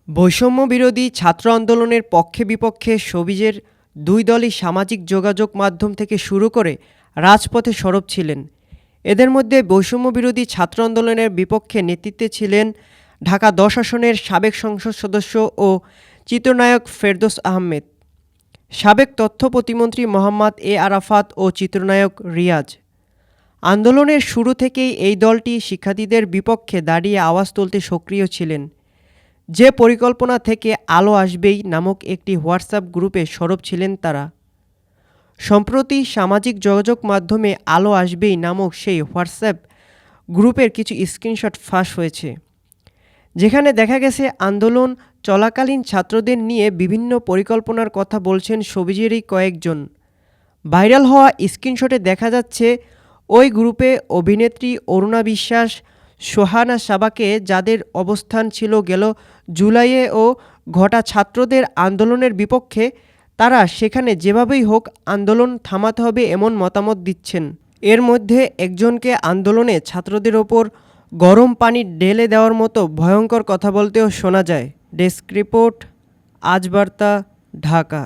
বৈষম্য বিরোধী ছাত্র আন্দোলনের পক্ষে বিপক্ষে সবিজের দুই দলই সামাজিক যোগাযোগ মাধ্যম থেকে শুরু করে রাজপথে সরব ছিলেন। এদের মধ্যে বৈষম্য বিরোধী ছাত্র আন্দোলনের বিপক্ষে নেতৃত্বে ছিলেন ঢাকা ১০ আসনের সাবেক সংসদ সদস্য ও চিত্রনায়ক ফেরদৌস আহমেদ, সাবেক তথ্য প্রতিমন্ত্রী মোহাম্মদ এ আরাফাত ও চিত্রনায়ক রিয়াজ। আন্দোলনের শুরু থেকেই এই দলটি শিক্ষার্থীদের বিপক্ষে দাঁড়িয়ে আওয়াজ তুলতে সক্রিয় ছিলেন। যে পরিকল্পনা থেকে আলো আসবেই নামক একটি হোয়াটসঅ্যাপ গ্রুপে সরব ছিলেন তারা। সম্প্রতি সামাজিক যোগাযোগ মাধ্যমে আলো আসবেই নামক সেই হোয়াটসঅ্যাপ গ্রুপের কিছু স্ক্রিনশট ফাঁস হয়েছে, যেখানে দেখা গেছে আন্দোলন চলাকালীন ছাত্রদের নিয়ে বিভিন্ন পরিকল্পনার কথা বলছেন সবিজেরই কয়েকজন। ভাইরাল হওয়া স্ক্রিনশটে দেখা যাচ্ছে ওই গ্রুপে অভিনেত্রী অরুণা বিশ্বাস, সোহানা সাবাকে, যাদের অবস্থান ছিল গেল জুলাইয়ে ও ঘটা ছাত্রদের আন্দোলনের বিপক্ষে, তারা সেখানে যেভাবেই হোক আন্দোলন থামাতে হবে এমন মতামত দিচ্ছেন। এর মধ্যে একজনকে আন্দোলনে ছাত্রদের ওপর গরম পানি ঢেলে দেওয়ার মতো ভয়ঙ্কর কথা বলতেও শোনা যায়। ডেস্ক রিপোর্ট, আজ বার্তা, ঢাকা।